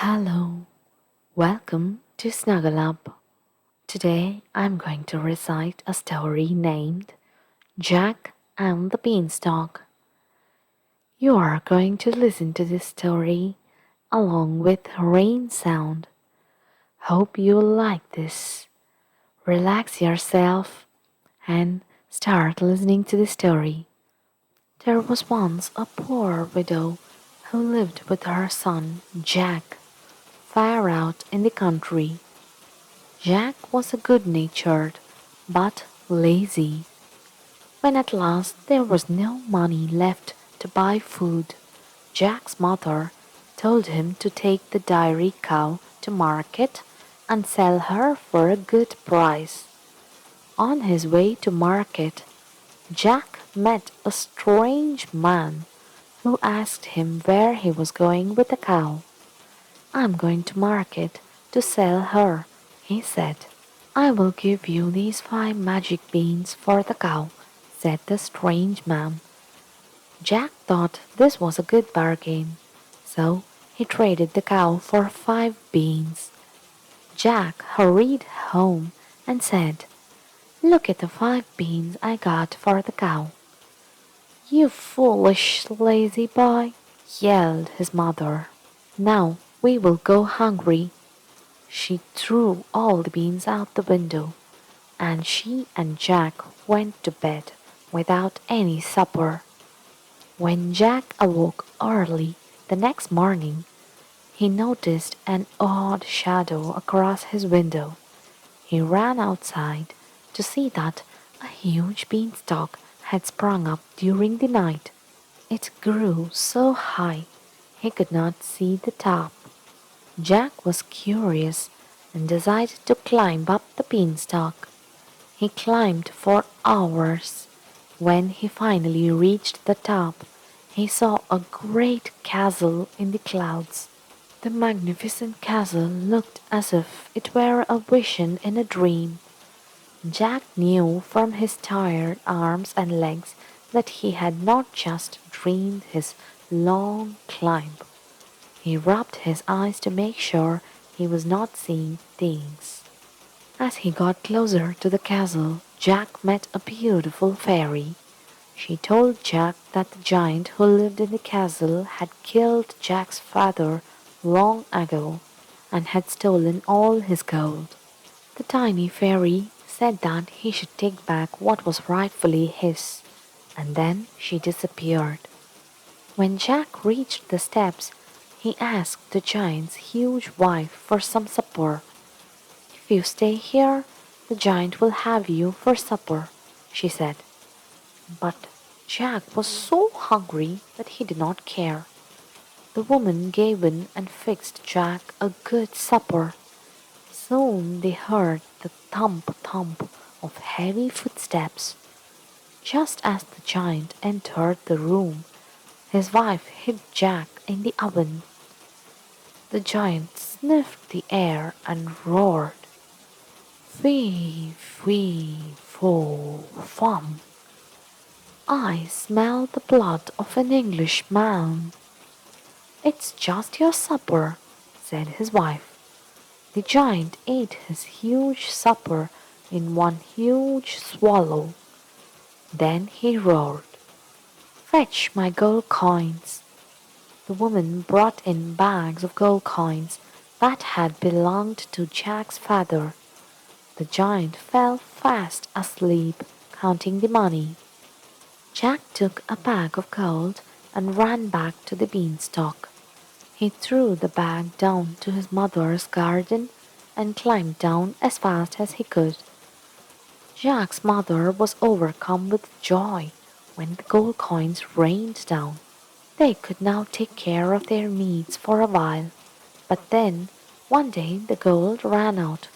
Hello, welcome to Snuggle Up. Today I'm going to recite a story named Jack and the Beanstalk. You are going to listen to this story along with rain sound. Hope you like this. Relax yourself and start listening to the story. There was once a poor widow who lived with her son Jack far out in the country. Jack was a good-natured but lazy. When at last there was no money left to buy food, Jack's mother told him to take the dairy cow to market and sell her for a good price. On his way to market, Jack met a strange man who asked him where he was going with the cow. "I'm going to market to sell her," he said. "I will give you these 5 magic beans for the cow," said the strange man. Jack thought this was a good bargain, so he traded the cow for 5 beans. Jack hurried home and said, "Look at the 5 beans I got for the cow." "You foolish, lazy boy," yelled his mother. "Now we will go hungry." She threw all the beans out the window, and she and Jack went to bed without any supper. When Jack awoke early the next morning, he noticed an odd shadow across his window. He ran outside to see that a huge beanstalk had sprung up during the night. It grew so high he could not see the top. Jack was curious and decided to climb up the beanstalk. He climbed for hours. When he finally reached the top, he saw a great castle in the clouds. The magnificent castle looked as if it were a vision in a dream. Jack knew from his tired arms and legs that he had not just dreamed his long climb. He rubbed his eyes to make sure he was not seeing things. As he got closer to the castle, Jack met a beautiful fairy. She told Jack that the giant who lived in the castle had killed Jack's father long ago and had stolen all his gold. The tiny fairy said that he should take back what was rightfully his, and then she disappeared. When Jack reached the steps, he asked the giant's huge wife for some supper. "If you stay here, the giant will have you for supper," she said. But Jack was so hungry that he did not care. The woman gave in and fixed Jack a good supper. Soon they heard the thump-thump of heavy footsteps. Just as the giant entered the room, his wife hid Jack in the oven. The giant sniffed the air and roared, "Fee, fee, fo, fum. I smell the blood of an Englishman." "It's just your supper," said his wife. The giant ate his huge supper in one huge swallow. Then he roared, "Fetch my gold coins." The woman brought in bags of gold coins that had belonged to Jack's father. The giant fell fast asleep, counting the money. Jack took a bag of gold and ran back to the beanstalk. He threw the bag down to his mother's garden and climbed down as fast as he could. Jack's mother was overcome with joy when the gold coins rained down. They could now take care of their needs for a while, but then one day the gold ran out.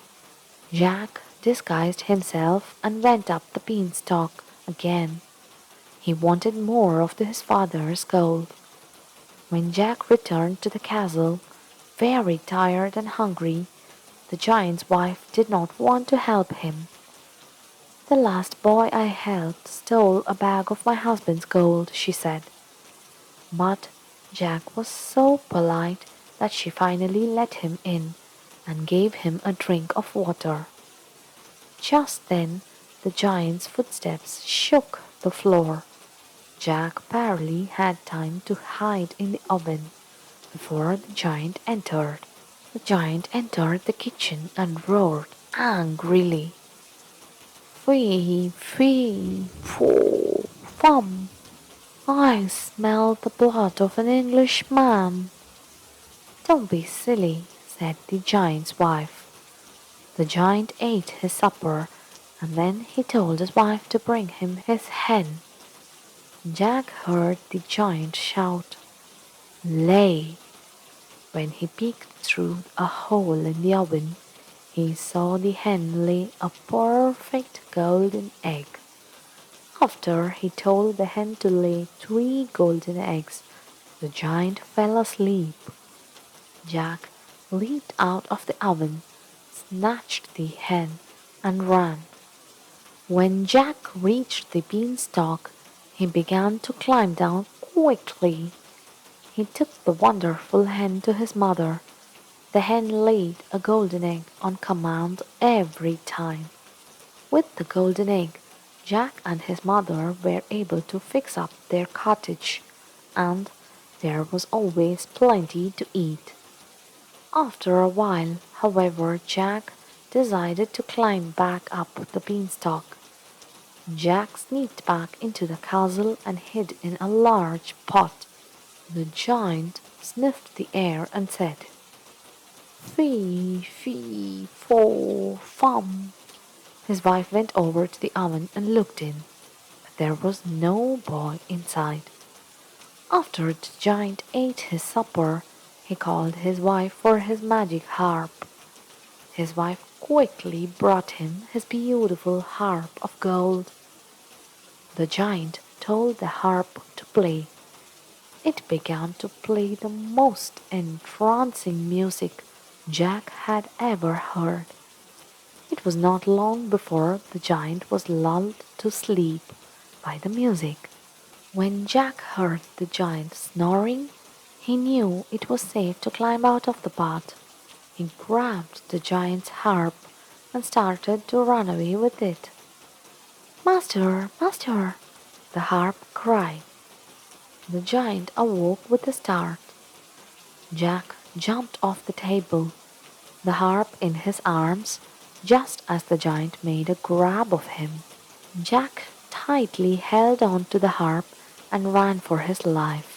Jack disguised himself and went up the beanstalk again. He wanted more of his father's gold. When Jack returned to the castle, very tired and hungry, the giant's wife did not want to help him. "The last boy I helped stole a bag of my husband's gold," she said. But Jack was so polite that she finally let him in and gave him a drink of water. Just then, the giant's footsteps shook the floor. Jack barely had time to hide in the oven before the giant entered. The giant entered the kitchen and roared angrily. Fee, fee, foo, fum. I smell the blood of an Englishman. Don't be silly, said the giant's wife. The giant ate his supper, and then he told his wife to bring him his hen. Jack heard the giant shout, Lay! When he peeked through a hole in the oven, he saw the hen lay a perfect golden egg. After he told the hen to lay 3 golden eggs, the giant fell asleep. Jack leaped out of the oven, snatched the hen, and ran. When Jack reached the beanstalk, he began to climb down quickly. He took the wonderful hen to his mother. The hen laid a golden egg on command every time. With the golden egg, Jack and his mother were able to fix up their cottage, and there was always plenty to eat. After a while, however, Jack decided to climb back up the beanstalk. Jack sneaked back into the castle and hid in a large pot. The giant sniffed the air and said, Fee, fee, fo, fum. His wife went over to the oven and looked in, but there was no boy inside. After the giant ate his supper, he called his wife for his magic harp. His wife quickly brought him his beautiful harp of gold. The giant told the harp to play. It began to play the most entrancing music Jack had ever heard. It was not long before the giant was lulled to sleep by the music. When Jack heard the giant snoring, he knew it was safe to climb out of the pot. He grabbed the giant's harp and started to run away with it. Master, master, the harp cried. The giant awoke with a start. Jack jumped off the table, the harp in his arms, just as the giant made a grab of him. Jack tightly held on to the harp and ran for his life.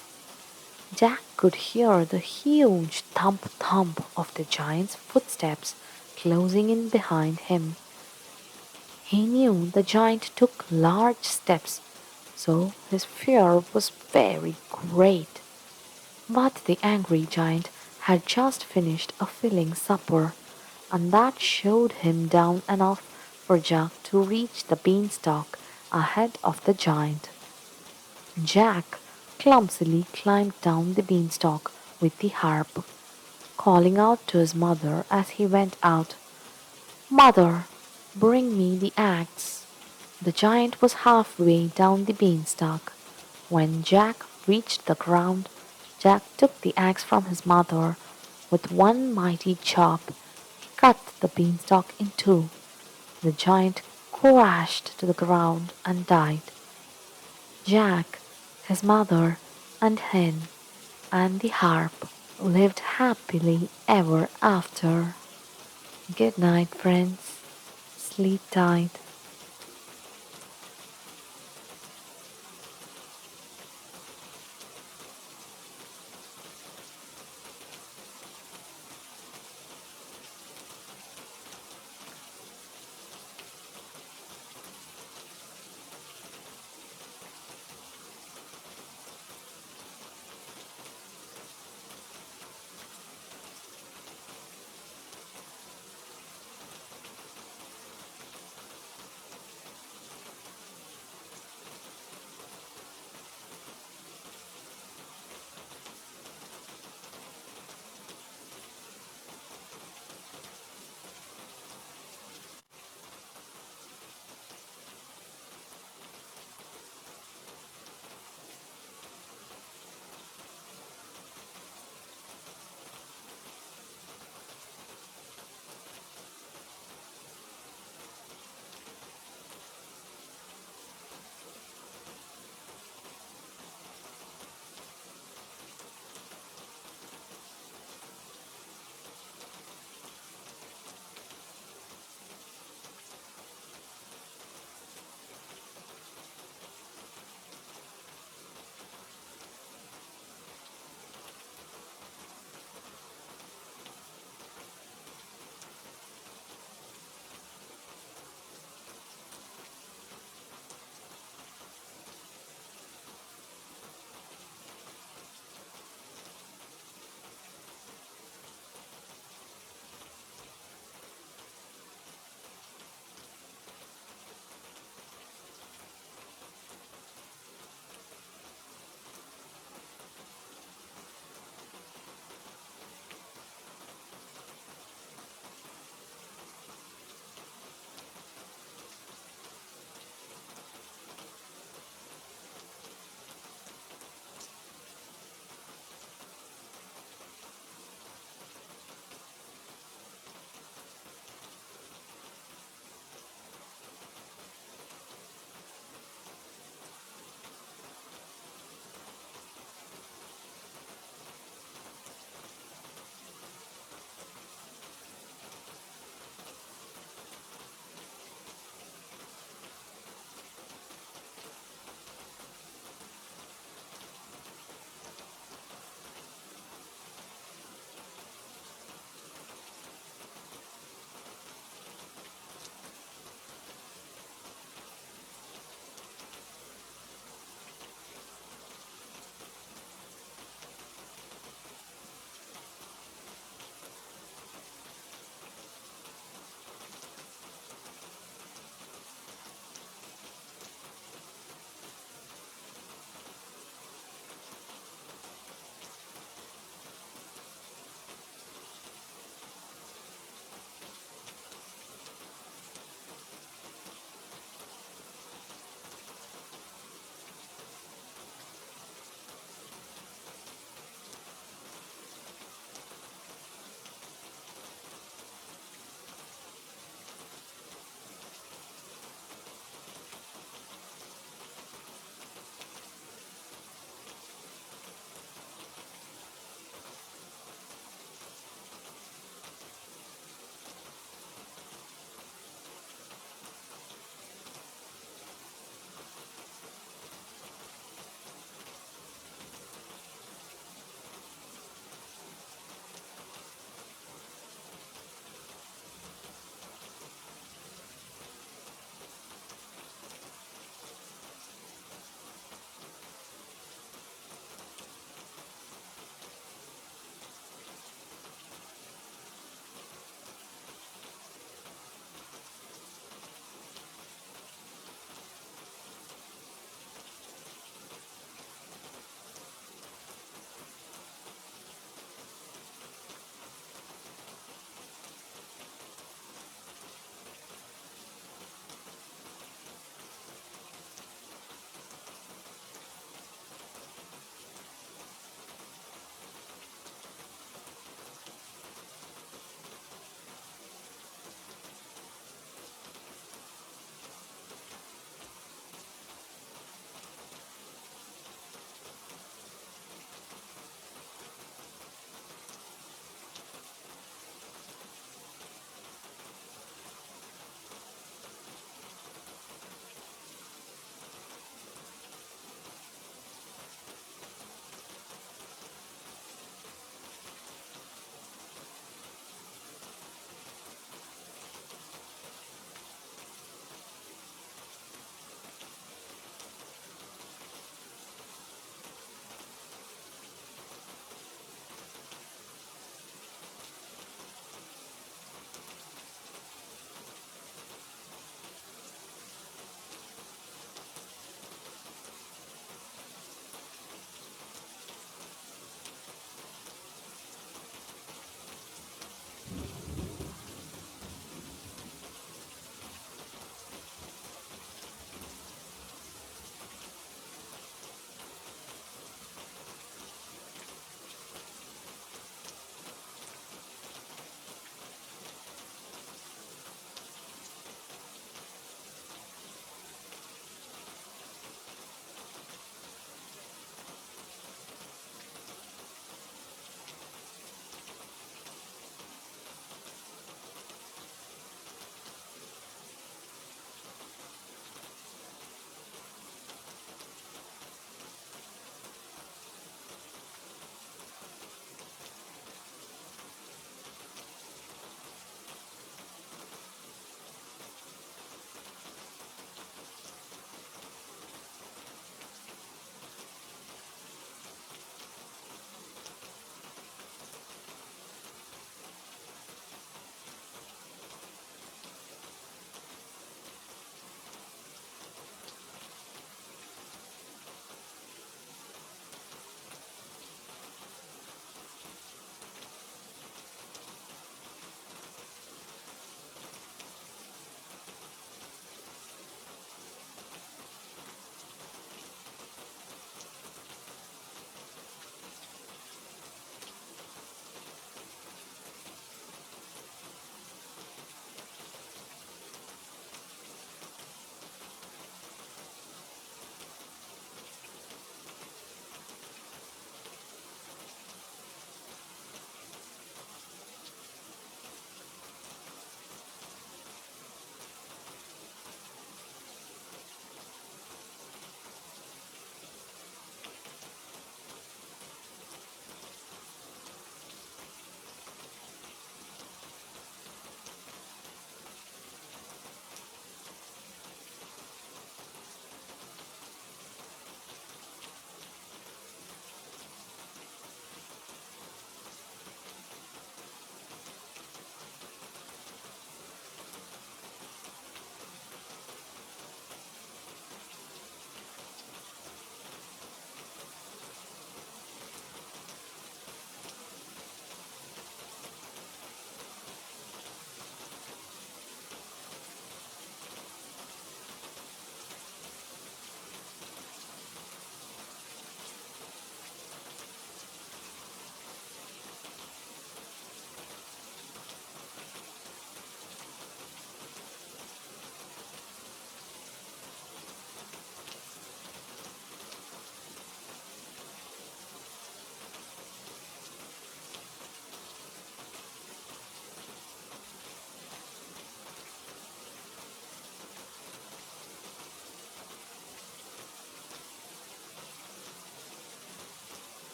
Jack could hear the huge thump-thump of the giant's footsteps closing in behind him. He knew the giant took large steps, so his fear was very great. But the angry giant had just finished a filling supper, and that showed him down enough for Jack to reach the beanstalk ahead of the giant. Jack clumsily climbed down the beanstalk with the harp, calling out to his mother as he went out, Mother, bring me the axe. The giant was halfway down the beanstalk. When Jack reached the ground, Jack took the axe from his mother. With one mighty chop, he cut the beanstalk in two. The giant crashed to the ground and died. Jack, his mother, and hen, and the harp lived happily ever after. Good night, friends. Sleep tight.